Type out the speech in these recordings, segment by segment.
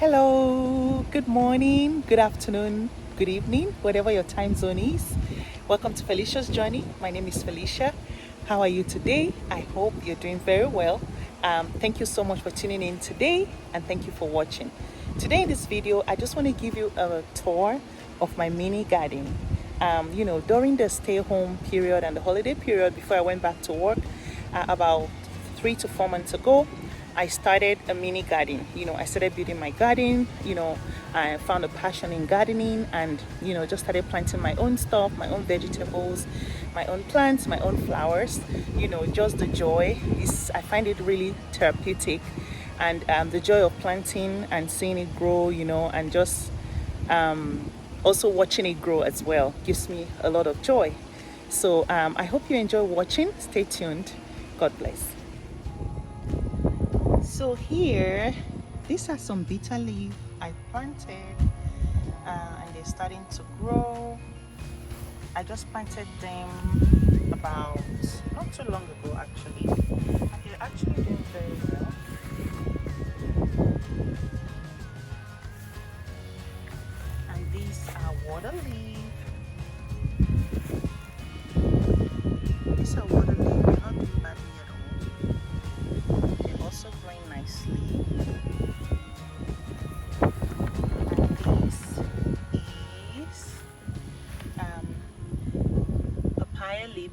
Hello, good morning, good afternoon, good evening, whatever your time zone is. Welcome to Felicia's Journey. My name is Felicia. How are you today? I hope you're doing very well. Thank you so much for tuning in today and thank you for watching. Today in this video, I just want to give you a tour of my mini garden. During the stay home period and the holiday period before I went back to work, about 3 to 4 months ago, I started a mini garden. I started building my garden. I found a passion in gardening and, just started planting my own stuff, my own vegetables, my own plants, my own flowers. Just the joy is, I find it really therapeutic. And the joy of planting and seeing it grow, and just also watching it grow as well gives me a lot of joy. So I hope you enjoy watching. Stay tuned. God bless. So here, these are some bitter leaf I planted and they're starting to grow. I just planted them about not too long ago actually. And they're actually doing very well. And these are water leaf. These are water leaf, they're not doing badly at all. They're also growing nicely.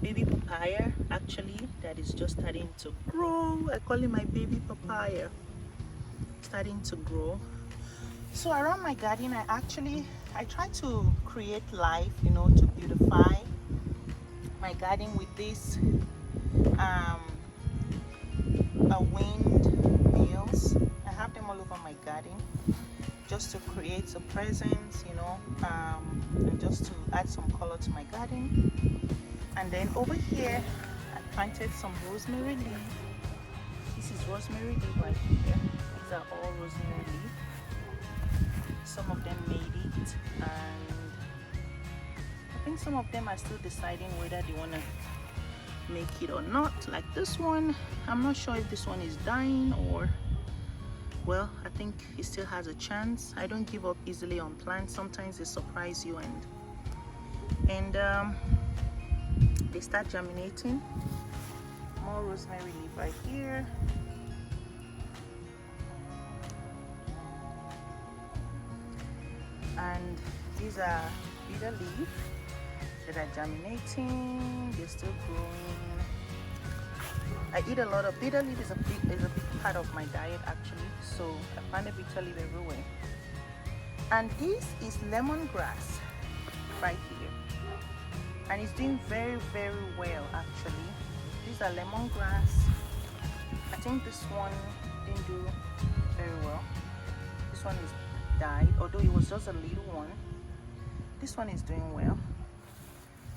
Baby papaya actually that is just starting to grow. I call it my baby papaya, starting to grow. So around my garden I try to create life, to beautify my garden with this wind mills. I have them all over my garden just to create a presence, and just to add some color to my garden. And then over here, I planted some rosemary leaf. This is rosemary leaf right here. These are all rosemary leaf. Some of them made it, and I think some of them are still deciding whether they want to make it or not. Like this one, I'm not sure if this one is dying or, well, I think it still has a chance. I don't give up easily on plants. Sometimes they surprise you and they start germinating. More rosemary leaf right here. And these are bitter leaf that are germinating. They're still growing. I eat a lot of bitter leaf. Is a big part of my diet actually. So I find a bitter leaf everywhere. And this is lemongrass right here. And it's doing very well actually. These are lemongrass. I think this one didn't do very well. This one is died, although it was just a little one. This one is doing well.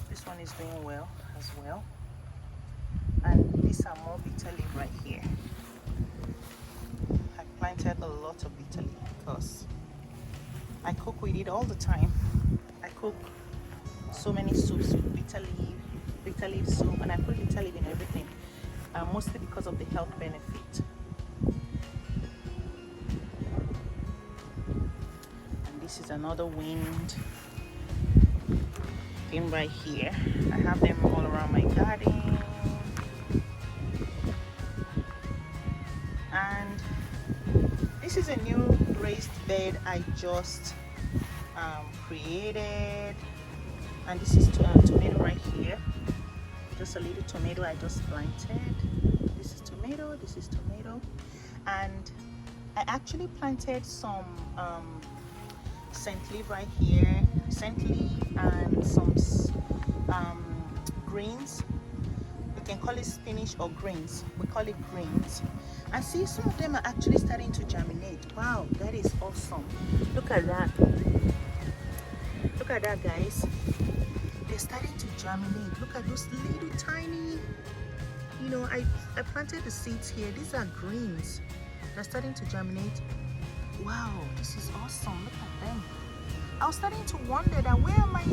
This one is doing well as well. And these are more bitter leaf right here. I planted a lot of bitter leaf because I cook with it all the time. I cook so many soups with bitter leaf soup, and I put bitter leaf in everything, mostly because of the health benefit. And this is another wind thing right here. I have them all around my garden. And this is a new raised bed I just created. And this is tomato right here, just a little tomato I just planted. This is tomato, and I actually planted some scent leaf right here, scent leaf, and some greens. We can call it spinach or greens. We call it greens. And see, some of them are actually starting to germinate. Wow, that is awesome. Look at that. Look at that, guys. They're starting to germinate. Look at those little tiny, I planted the seeds here. These are greens. They're starting to germinate. Wow, this is awesome. Look at them. I was starting to wonder that where are my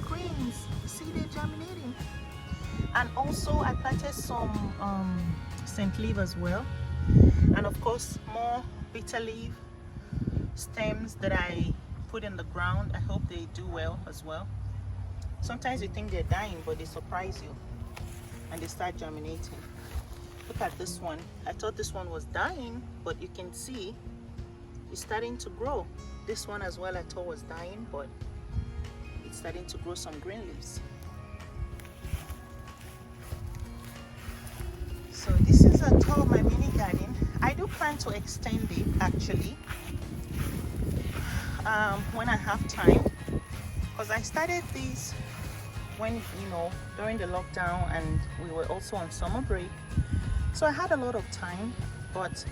greens? See, they're germinating. And also I planted some scent leaf as well. And of course more bitter leaf stems that I put in the ground. I hope they do well as well. Sometimes you think they're dying, but they surprise you and they start germinating. Look at this one. I thought this one was dying, but you can see it's starting to grow. This one as well I thought was dying, but it's starting to grow some green leaves. So this is a tour of my mini garden. I do plan to extend it actually when I have time, because I started this when, during the lockdown, and we were also on summer break, so I had a lot of time. But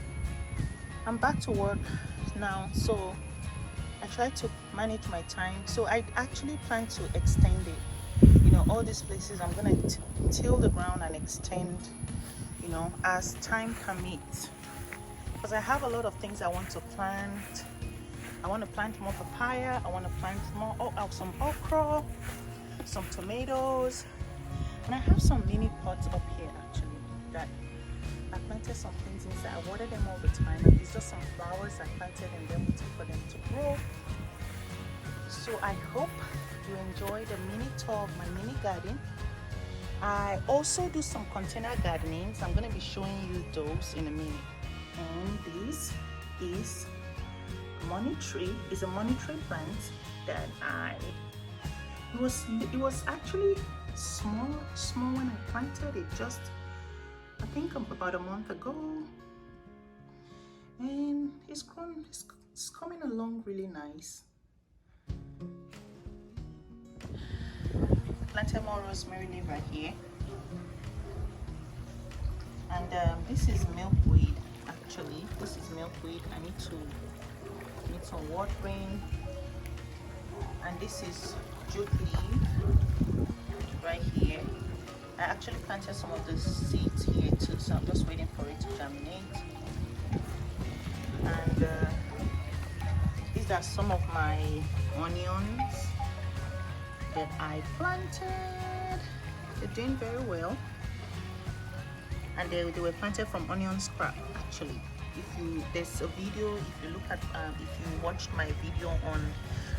I'm back to work now, so I try to manage my time. So I actually plan to extend it. All these places I'm gonna till the ground and extend, as time permits, because I have a lot of things I want to plant. I want to plant more papaya. I want to plant more some okra, some tomatoes, and I have some mini pots up here actually that I planted some things inside. I water them all the time, and these are some flowers I planted and then waiting for them to grow. So I hope you enjoy the mini tour of my mini garden. I also do some container gardening, so I'm going to be showing you those in a minute. And this is money tree. It's a money tree plant that it was actually small when I planted it, just I think about a month ago, and it's grown. It's coming along really nice. Planted more rosemary leaf right here, and this is milkweed. Actually, this is milkweed. I need some watering, and this is jute leaf right here. I actually planted some of the seeds here too, so I'm just waiting for it to germinate. And these are some of my onions that I planted. They're doing very well, and they were planted from onion scrap actually. There's a video, if you look at if you watched my video on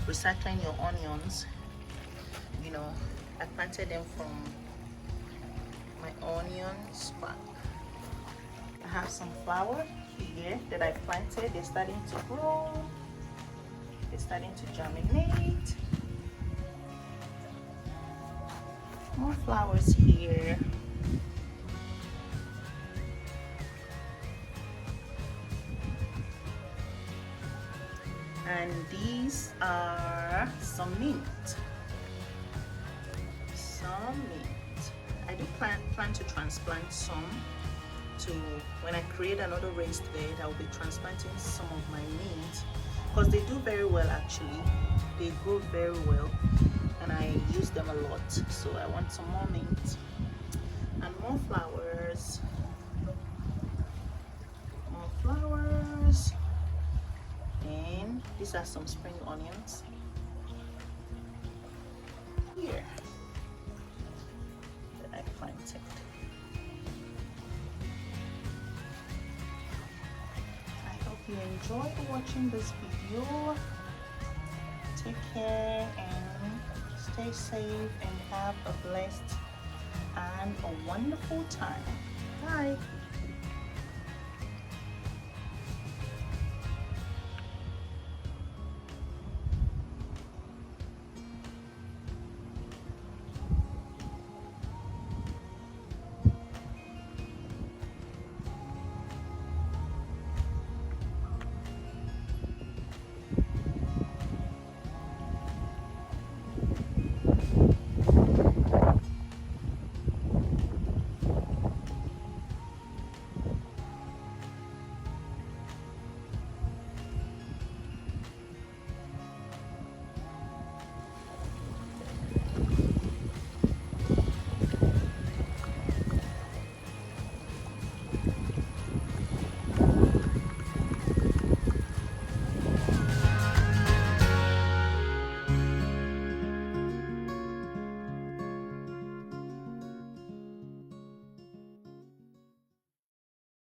recycling your onions, I planted them from my onion scrap. I have some flower here that I planted. They're starting to grow, they're starting to germinate. More flowers here. And these are some mint. I do plan to transplant some to, when I create another raised bed, I'll be transplanting some of my mint, because they do very well actually. They grow very well and I use them a lot. So I want some more mint and more flowers. More flowers. And these are some spring onions here that I planted. I hope you enjoyed watching this video. Take care and stay safe and have a blessed and a wonderful time. Bye.